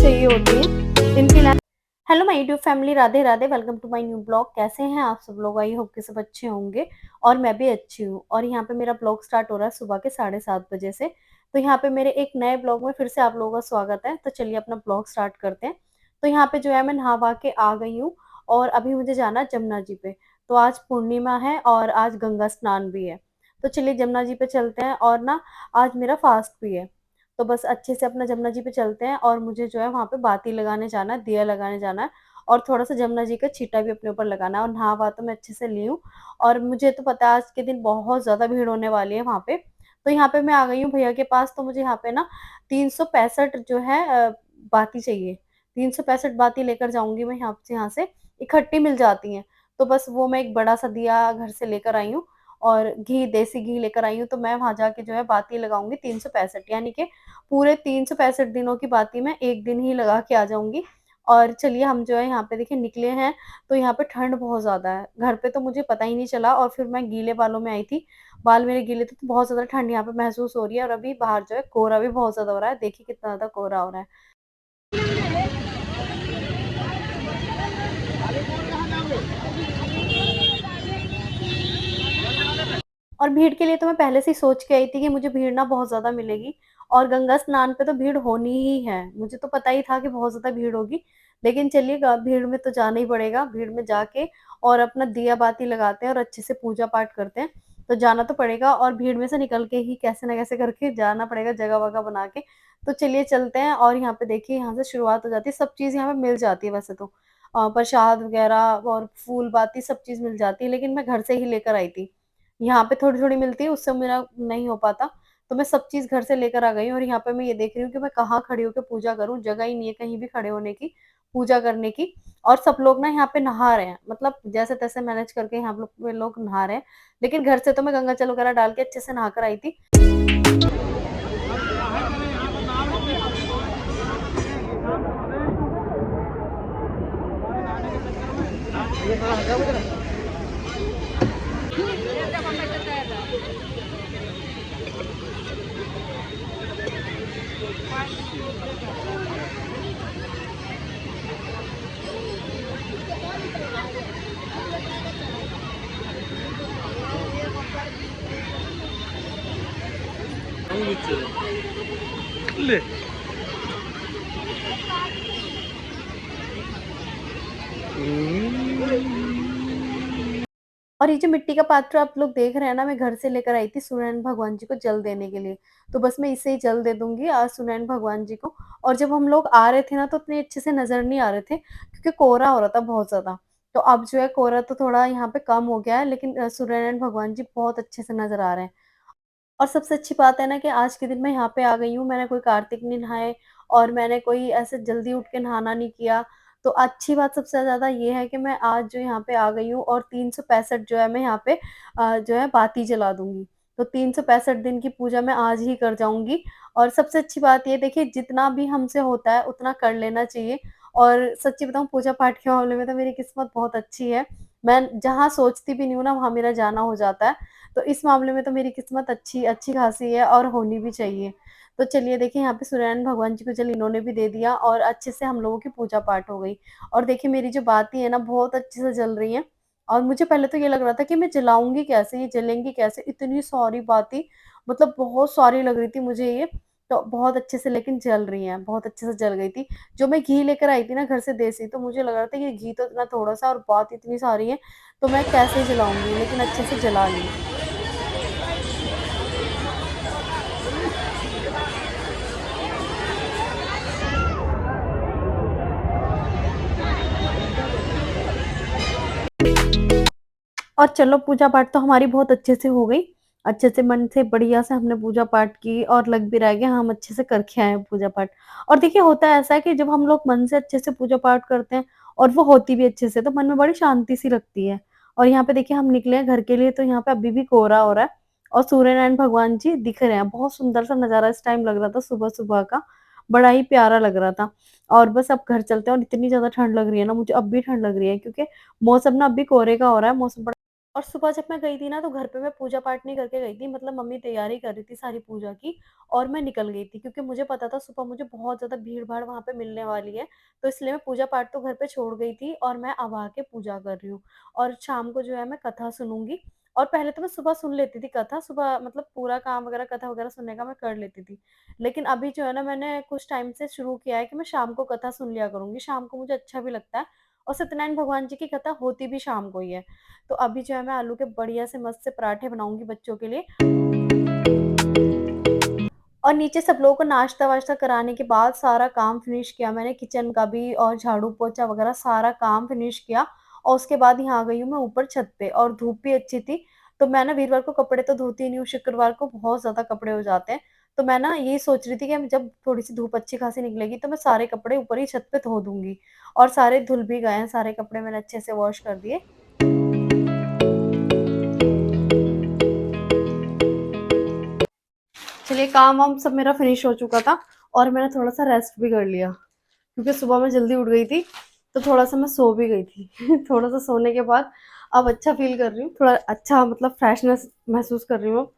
चाहिए होती हैं, इनके लिए। Hello my YouTube family, Radhe Radhe, welcome to my new blog. कैसे हैं आप सब लोग? आई होप कि सब अच्छे होंगे और मैं भी अच्छी हूँ। और यहाँ पे मेरा ब्लॉग स्टार्ट हो रहा है सुबह के 7:30 बजे से। तो यहाँ पे मेरे एक नए ब्लॉग में फिर से आप लोगों का स्वागत है। तो चलिए अपना ब्लॉग स्टार्ट करते हैं। तो यहाँ पे जो है मैं नहा के आ गई हूँ और अभी मुझे जाना है जमुना जी पे। तो आज पूर्णिमा है और आज गंगा स्नान भी है। तो चलिए जमुना जी पे चलते हैं और ना आज मेरा फास्ट भी है। तो बस अच्छे से अपना जमुना जी पे चलते हैं और मुझे जो है वहाँ पे बाती लगाने जाना है, दिया लगाने जाना है और थोड़ा-सा जमुना जी का छींटा भी अपने ऊपर लगाना है। और नहा-वहा तो मैं अच्छे से ली हूँ और मुझे तो पता है आज के दिन बहुत ज़्यादा भीड़ होने वाली है वहाँ पे। तो यहाँ पे मैं आ गई हूँ भैया के पास। तो मुझे यहाँ पे ना 365 जो है बाती चाहिए। 365 बाती लेकर जाऊँगी मैं यहाँ से, इकट्ठी मिल जाती हैं। तो बस वो मैं एक बड़ा-सा दिया घर से लेकर आई हूँ और घी, देसी घी लेकर आई हूँ। तो मैं वहाँ जाके जो है बाती लगाऊँगी 365, यानी कि पूरे 365 दिनों की बाती मैं 1 दिन ही लगा के आ जाऊँगी। और चलिए हम जो है यहाँ पे देखिए निकले हैं। तो यहाँ पे ठंड बहुत ज़्यादा है। घर पे तो मुझे पता ही नहीं चला और फिर मैं गीले बालों में आई थी। बाल मेरे गीले थे तो बहुत ज़्यादा ठंड यहाँ पे महसूस हो रही है और अभी बाहर जो है कोहरा भी बहुत ज़्यादा हो रहा है। देखिए कितना ज़्यादा कोहरा हो रहा है। और भीड़ के लिए तो मैं पहले से ही सोच के आई थी कि मुझे भीड़ ना बहुत ज़्यादा मिलेगी और गंगा स्नान पे तो भीड़ होनी ही है। मुझे तो पता ही था कि बहुत ज़्यादा भीड़ होगी, लेकिन चलिए भीड़ में तो जाना ही पड़ेगा। भीड़ में जाके और अपना दिया बाती लगाते हैं और अच्छे से पूजा-पाठ करते हैं। तो जाना तो पड़ेगा और भीड़ में से निकल के ही कैसे न कैसे करके जाना पड़ेगा जगह-वगह बना के। तो चलिए चलते हैं और यहाँ पे देखिए यहाँ से शुरुआत हो जाती है। सब चीज़ यहाँ पे मिल जाती है वैसे तो। प्रसाद वगैरह और फूल बाती सब चीज़ मिल जाती है, लेकिन मैं घर से ही लेकर आई थी। यहाँ पे थोड़ी-थोड़ी मिलती है, उससे मेरा नहीं हो पाता, तो मैं सब चीज़ घर से लेकर आ गई हूँ। और यहाँ पे मैं ये देख रही हूँ कि मैं कहाँ खड़ी होके पूजा करूँ, जगह ही नहीं है कहीं भी खड़े होने की, पूजा करने की। और सब लोग ना यहाँ पे नहा रहे हैं, मतलब जैसे-तैसे मैनेज करके यहाँ लोग वे लोग नहा रहे हैं। लेकिन घर से तो मैं गंगा जल वगैरह डाल के अच्छे से नहा कर आई थी। ले और ये जो मिट्टी का पात्र आप लोग देख रहे हैं ना, मैं घर से लेकर आई थी सूर्यनारायण भगवान जी को जल देने के लिए। तो बस मैं इसे ही जल दे दूँगी आज सूर्यनारायण भगवान जी को। और जब हम लोग आ रहे थे ना, तो उतने अच्छे से नज़र नहीं आ रहे थे क्योंकि कोहरा हो रहा था बहुत ज़्यादा। तो अब जो है कोहरा तो थोड़ा यहाँ पे कम हो गया है, लेकिन सूर्यनारायण भगवान जी बहुत अच्छे से नज़र आ रहे हैं। और सबसे अच्छी बात है ना कि आज के दिन मैं यहाँ पे आ गई हूँ, मैंने कोई कार्तिक नहीं नहाए और मैंने कोई ऐसे जल्दी उठ के नहाना नहीं किया। तो अच्छी बात सबसे ज़्यादा ये है कि मैं आज जो यहाँ पे आ गई हूँ और 365 जो है मैं यहाँ पे जो है बाती जला दूँगी। तो 365 दिन की पूजा मैं आज ही कर जाऊँगी। और सबसे अच्छी बात ये देखिए, जितना भी हमसे होता है उतना कर लेना चाहिए। और सच्ची बताऊँ, पूजा-पाठ के मामले में तो मेरी किस्मत बहुत अच्छी है। मैं जहाँ सोचती भी नहीं हूँ ना, वहाँ मेरा जाना हो जाता है। तो इस मामले में तो मेरी किस्मत अच्छी अच्छी खासी है और होनी भी चाहिए। तो चलिए देखिए, यहाँ पे सूर्यनारायण भगवान जी को जल इन्होंने भी दे दिया और अच्छे से हम लोगों की पूजा पाठ हो गई। और देखिए मेरी जो बाती है ना, बहुत अच्छे से जल रही हैं। और मुझे पहले तो ये लग रहा था कि मैं जलाऊँगी कैसे, ये जलेंगी कैसे? इतनी सारी बाती, मतलब बहुत सारी लग रही थी मुझे ये। तो बहुत अच्छे से लेकिन जल रही हैं, बहुत अच्छे से जल गई थी। जो मैं घी लेकर आई थी ना घर से देसी, तो मुझे लग रहा था ये घी तो इतना थोड़ा-सा और बात इतनी सारी है, तो मैं कैसे जलाऊँगी? लेकिन अच्छे से जला ली। और चलो पूजा-पाठ तो हमारी बहुत अच्छे से हो गई। अच्छे से मन से बढ़िया से हमने पूजा-पाठ की और लग भी रहा है कि हाँ, हम अच्छे से करके आए हैं पूजा-पाठ। और देखिए होता है ऐसा है कि जब हम लोग मन से अच्छे से पूजा-पाठ करते हैं और वो होती भी अच्छे से, तो मन में बड़ी शांति सी लगती है। और यहाँ पे देखिए हम निकले हैं घर के लिए, तो यहाँ पे अभी भी कोहरा हो रहा है और सूर्यनारायण भगवान जी दिख रहे हैं। बहुत सुंदर सा नज़ारा इस टाइम लग रहा था सुबह-सुबह का, बड़ा ही प्यारा लग रहा था। और बस अब घर चलते हैं। और इतनी ज़्यादा ठंड लग रही है ना, मुझे अब भी ठंड लग रही है क्योंकि मौसम ना अभी कोहरे का हो रहा है, मौसम और सुबह जब मैं गई थी ना, तो घर पे मैं पूजा पाठ नहीं करके गई थी, मतलब मम्मी तैयारी कर रही थी सारी पूजा की और मैं निकल गई थी क्योंकि मुझे पता था सुबह मुझे बहुत ज़्यादा भीड़-भाड़ वहाँ पे मिलने वाली है। तो इसलिए मैं पूजा पाठ तो घर पे छोड़ गई थी और मैं अब आके पूजा कर रही हूँ और शाम को जो है मैं कथा सुनूँगी। और पहले तो मैं सुबह सुन लेती थी कथा, सुबह मतलब पूरा काम वगैरह कथा वगैरह सुनने का मैं कर लेती थी। लेकिन अभी जो है ना, मैंने कुछ टाइम से शुरू किया है कि मैं शाम को कथा सुन लिया करूँगी, शाम को मुझे अच्छा भी लगता है और सत्यनारायण भगवान जी की कथा होती भी शाम को ही है। तो अभी जो है मैं आलू के बढ़िया से मस्त से पराठे बनाऊँगी बच्चों के लिए और नीचे सब लोगों को नाश्ता-वाश्ता कराने के बाद सारा काम फिनिश किया मैंने किचन का भी और झाड़ू-पोछा वगैरह सारा काम फिनिश किया और उसके बाद यहाँ आ गई हूँ मैं ऊपर छत पे और धूप भी अच्छी थी। तो मैं ना वीरवार को कपड़े तो धोती नहीं हूँ, शुक्रवार को बहुत ज़्यादा कपड़े हो जाते हैं। तो मैं ना यही सोच रही थी कि जब थोड़ी-सी धूप अच्छी-खासी निकलेगी तो मैं सारे कपड़े ऊपर ही छत पे धो दूँगी और सारे धुल भी गए हैं, सारे कपड़े मैंने अच्छे से वॉश कर दिए। चलिए काम-वाम सब मेरा फिनिश हो चुका था और मैंने थोड़ा-सा रेस्ट भी कर लिया, क्योंकि सुबह मैं जल्दी उठ गई थी, तो थोड़ा-सा मैं सो भी गई थी। थोड़ा-सा सोने के बाद अब अच्छा फ़ील कर रही हूँ, थोड़ा अच्छा मतलब फ्रेशनेस महसूस कर रही हूँ अब।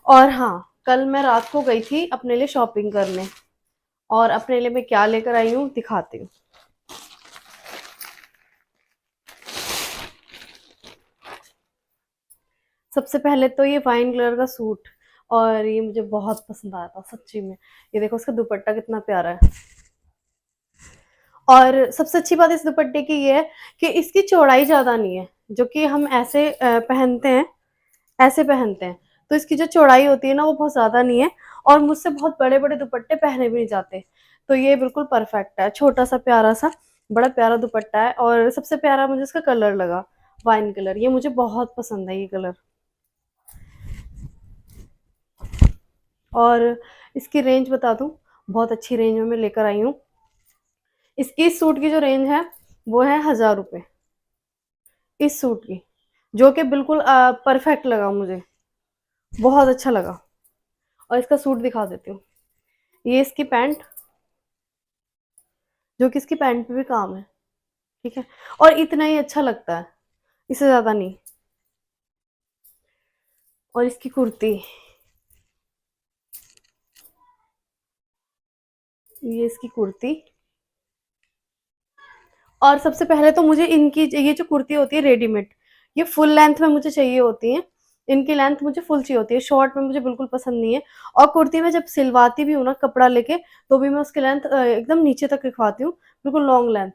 और हाँ, कल मैं रात को गई थी अपने लिए शॉपिंग करने और अपने लिए मैं क्या लेकर आई हूँ दिखाती हूँ। सबसे पहले तो ये वाइन कलर का सूट और ये मुझे बहुत पसंद आया था सच्ची में। ये देखो इसका दुपट्टा कितना प्यारा है। और सबसे अच्छी बात इस दुपट्टे की ये है कि इसकी चौड़ाई ज़्यादा नहीं है, जो कि हम ऐसे पहनते हैं, ऐसे पहनते हैं। तो इसकी जो चौड़ाई होती है ना, वो बहुत ज़्यादा नहीं है और मुझसे बहुत बड़े-बड़े दुपट्टे पहने भी नहीं जाते। तो ये बिल्कुल परफेक्ट है, छोटा-सा प्यारा-सा, बड़ा प्यारा दुपट्टा है और सबसे प्यारा मुझे इसका कलर लगा, वाइन कलर। ये मुझे बहुत पसंद है ये कलर। और इसकी रेंज बता दूँ, बहुत अच्छी रेंज में मैं लेकर आई हूँ। इसकी इस सूट की जो रेंज है, वो है ₹1000 इस सूट की, जो कि बिल्कुल परफेक्ट लगा मुझे, बहुत अच्छा लगा। और इसका सूट दिखा देती हूँ। ये इसकी पैंट, जो कि इसकी पैंट पे भी काम है, ठीक है? और इतना ही अच्छा लगता है, इससे ज़्यादा नहीं। और इसकी कुर्ती, ये इसकी कुर्ती और सबसे पहले तो मुझे इनकी ये जो कुर्ती होती है रेडीमेड, ये फुल लेंथ में मुझे चाहिए होती हैं। इनकी लेंथ मुझे फुल चाहिए होती है, शॉर्ट में मुझे बिल्कुल पसंद नहीं है। और कुर्ती में जब सिलवाती भी हूँ ना कपड़ा लेके, तो भी मैं उसकी लेंथ एकदम नीचे तक रखवाती हूँ, बिल्कुल लॉन्ग लेंथ।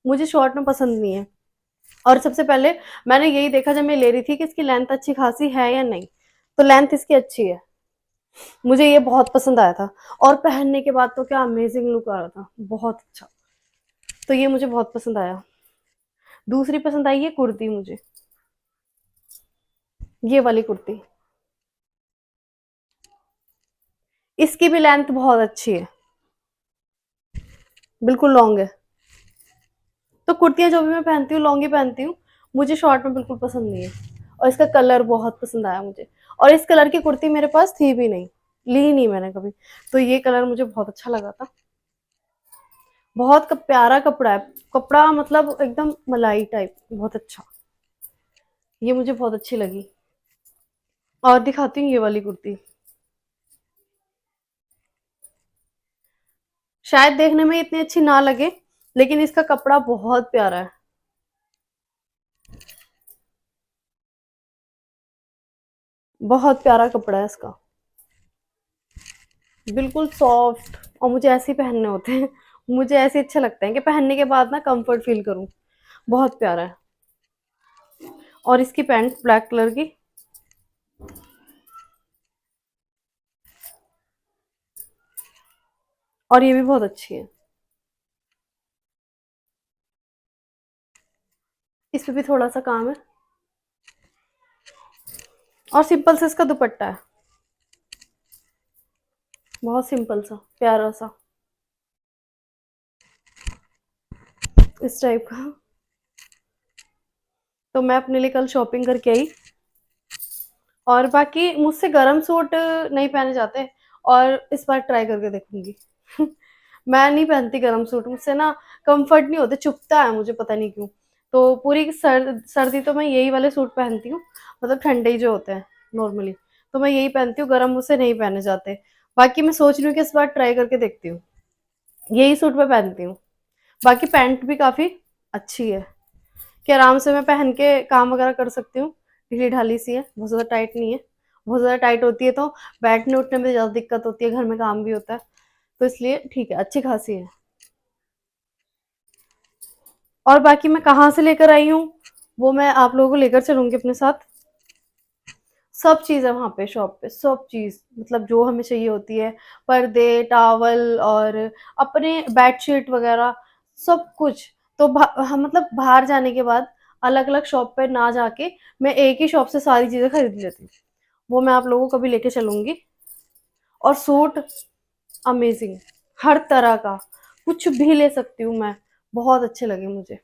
मुझे शॉर्ट में पसंद नहीं है। और सबसे पहले मैंने यही देखा जब मैं ले रही थी कि इसकी लेंथ अच्छी खासी है या नहीं, तो लेंथ इसकी अच्छी है। मुझे ये बहुत पसंद आया था और पहनने के बाद तो क्या अमेजिंग लुक आ रहा था, बहुत अच्छा। तो ये मुझे बहुत पसंद आया। दूसरी पसंद आई है कुर्ती मुझे, ये वाली कुर्ती। इसकी भी लेंथ बहुत अच्छी है, बिल्कुल लॉन्ग है। तो कुर्तियाँ जो भी मैं पहनती हूँ लॉन्ग ही पहनती हूँ, मुझे शॉर्ट में बिल्कुल पसंद नहीं है। और इसका कलर बहुत पसंद आया मुझे और इस कलर की कुर्ती मेरे पास थी भी नहीं, ली ही नहीं मैंने कभी। तो ये कलर मुझे बहुत अच्छा लगा था। बहुत प्यारा कपड़ा है, कपड़ा मतलब एकदम मलाई टाइप, बहुत अच्छा। ये मुझे बहुत अच्छी लगी। और दिखाती हूँ ये वाली कुर्ती, शायद देखने में इतनी अच्छी ना लगे, लेकिन इसका कपड़ा बहुत प्यारा है, बहुत प्यारा कपड़ा है इसका, बिल्कुल सॉफ्ट। और मुझे ऐसे ही पहनने होते हैं, मुझे ऐसे अच्छे लगते हैं कि पहनने के बाद ना कंफर्ट फील करूँ। बहुत प्यारा है। और इसकी पैंट ब्लैक कलर की, और ये भी बहुत अच्छी है। इस पे भी थोड़ा सा काम है और सिंपल से इसका दुपट्टा है, बहुत सिंपल सा प्यारा सा, इस टाइप का। तो मैं अपने लिए कल शॉपिंग करके आई और बाकी मुझसे गरम सूट नहीं पहने जाते और इस बार ट्राई करके देखूंगी। मैं नहीं पहनती गरम सूट, मुझसे ना कंफर्ट नहीं होते, चुभता है मुझे, पता नहीं क्यों। तो पूरी सर्दी तो मैं यही वाले सूट पहनती हूँ, मतलब ठंडे ही जो होते हैं नॉर्मली, तो मैं यही पहनती हूँ, गरम मुझसे नहीं पहने जाते। बाकी मैं सोच रही हूँ कि इस बार ट्राई करके देखती हूँ, यही सूट मैं पहनती हूँ। बाकी पैंट भी काफ़ी अच्छी है, कि आराम से मैं पहन के काम वगैरह कर सकती हूँ, ढीली-ढाली सी है, बहुत ज़्यादा टाइट नहीं है। बहुत ज़्यादा टाइट होती है तो बैठने-उठने में ज़्यादा दिक्कत होती है, घर में काम भी होता है, तो इसलिए ठीक है, अच्छी खासी है। और बाकी मैं कहाँ से लेकर आई हूँ, वो मैं आप लोगों को लेकर चलूँगी अपने साथ। सब चीज़ है वहाँ पे शॉप पे, सब चीज़ मतलब जो हमें चाहिए होती है, पर्दे, टॉवल और अपने बेडशीट वग़ैरह सब कुछ। तो हम मतलब बाहर जाने के बाद अलग-अलग शॉप पे ना जाके मैं एक ही शॉप से सारी चीज़ें खरीद लेती हूँ। वो मैं आप लोगों को कभी लेके चलूँगी। और सूट अमेज़िंग, हर तरह का, कुछ भी ले सकती हूँ मैं, बहुत अच्छे लगे मुझे।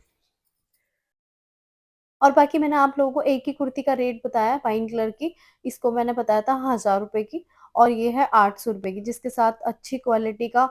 और बाकी मैंने आप लोगों को एक ही कुर्ती का रेट बताया वाइन कलर की, इसको मैंने बताया था ₹1000 की और ये है ₹800 की, जिसके साथ अच्छी क्वालिटी का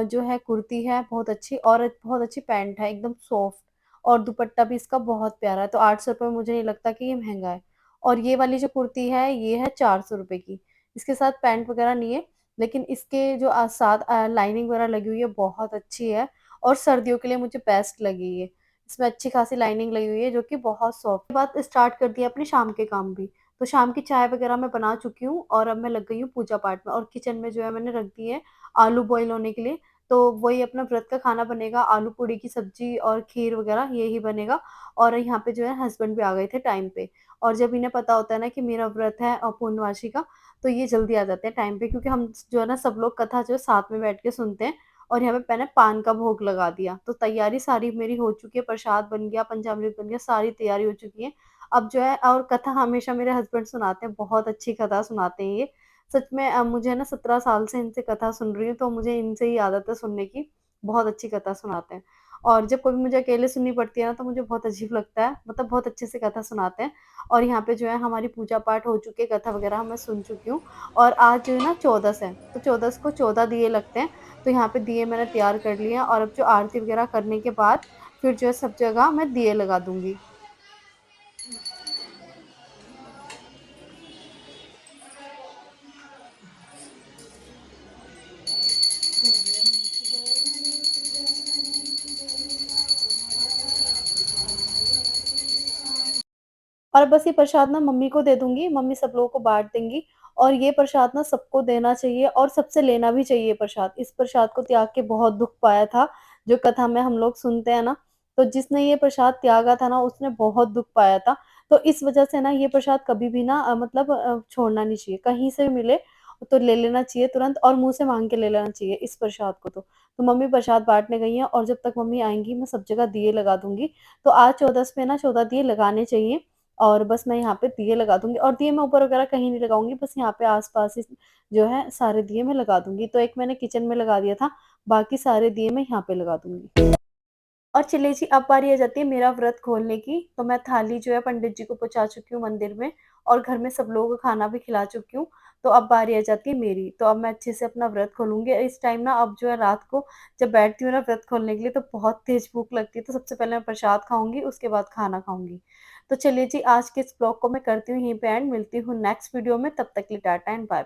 जो है कुर्ती है बहुत अच्छी और बहुत अच्छी पैंट है, एकदम सॉफ्ट और दुपट्टा भी इसका बहुत प्यारा है, तो ₹800 में मुझे नहीं लगता कि ये महँगा है। और ये वाली जो कुर्ती है, ये है ₹400 की, इसके साथ पैंट वगैरह नहीं है, लेकिन इसके जो साथ लाइनिंग वगैरह लगी हुई है, बहुत अच्छी है और सर्दियों के लिए मुझे बेस्ट लगी ये। इसमें अच्छी खासी लाइनिंग लगी हुई है जो कि बहुत सॉफ्ट बात स्टार्ट कर दिया अपने शाम के काम भी। तो शाम की चाय वग़ैरह मैं बना चुकी हूँ और अब मैं लग गई हूँ पूजा पाठ में और किचन में जो है मैंने रख दी है आलू बॉयल होने के लिए। तो वही अपना व्रत का खाना बनेगा, आलू पूड़ी की सब्ज़ी और खीर वग़ैरह यही बनेगा और यहाँ पे जो है हस्बैंड भी आ गए थे टाइम पे। और जब इन्हें पता होता है ना कि मेरा व्रत है पूर्णमासी का, तो ये जल्दी आ जाते हैं टाइम पे क्योंकि हम जो है ना सब लोग कथा जो है साथ में बैठ के सुनते हैं और यहाँ पे मैंने पान का भोग लगा दिया। तो तैयारी सारी मेरी हो चुकी है, प्रसाद बन गया, पंचामृत बन गया, सारी तैयारी हो चुकी है। अब जो है और कथा हमेशा मेरे हस्बैंड सुनाते हैं, बहुत अच्छी कथा सुनाते हैं ये। सच में मुझे ना 17 साल से इनसे कथा सुन रही हूँ, तो मुझे इनसे ही आदत है सुनने की। बहुत अच्छी कथा सुनाते हैं और जब कभी मुझे अकेले सुननी पड़ती है ना, तो मुझे बहुत अजीब लगता है, मतलब बहुत अच्छे से कथा सुनाते हैं और यहाँ पे जो है हमारी पूजा-पाठ हो चुकी है, कथा वगैरह मैं सुन चुकी हूँ और आज जो है ना 14स है, तो 14स को 14 दिए लगते हैं। तो यहाँ पे दिए मैंने तैयार कर लिए हैं और अब जो आरती वगैरह करने के बाद फिर जो है सब जगह मैं दिए लगा दूँगी। और बस ये प्रसाद ना मम्मी को दे दूँगी, मम्मी सब लोगों को बाँट देंगी और ये प्रसाद ना सबको देना चाहिए और सबसे लेना भी चाहिए प्रसाद। इस प्रसाद को त्याग के बहुत दुःख पाया था, जो कथा में हम लोग सुनते हैं ना, तो जिसने ये प्रसाद त्यागा था ना, उसने बहुत दुःख पाया था। तो इस वजह से ना ये प्रसाद कभी भी ना मतलब छोड़ना नहीं चाहिए, कहीं से भी मिले तो ले लेना चाहिए तुरंत और मुँह से माँग के ले लेना चाहिए इस प्रसाद को तो। तो मम्मी प्रसाद बाँटने गई हैं और जब तक मम्मी आएँगी मैं सब जगह दिए लगा दूँगी। तो आज 14th पे ना 14 दिए लगाने चाहिए और बस मैं यहाँ पे दिए लगा दूँगी और दिए मैं ऊपर वगैरह कहीं नहीं लगाऊँगी, बस यहाँ पे आस-पास ही जो है सारे दिए मैं लगा दूँगी। तो एक मैंने किचन में लगा दिया था, बाकी सारे दिए मैं यहाँ पे लगा दूँगी। और चलिए जी, अब बारी आ जाती है मेरा व्रत खोलने की, तो मैं थाली जो है पंडित जी को पहुँचा चुकी हूँ मंदिर में और घर में सब लोगों को खाना भी खिला चुकी हूँ। तो अब बारी आ जाती है मेरी, तो अब मैं अच्छे से अपना व्रत खोलूँगी। इस टाइम ना अब जो है रात को जब बैठती हूँ ना व्रत खोलने के लिए तो बहुत तेज़ भूख लगती है, तो सबसे पहले मैं प्रसाद खाऊँगी, उसके बाद खाना खाऊँगी। तो चलिए जी, आज के इस ब्लॉग को मैं करती हूँ यहीं पे एंड, मिलती हूँ नेक्स्ट वीडियो में, तब तक के लिए टाटा एंड बाय बाय।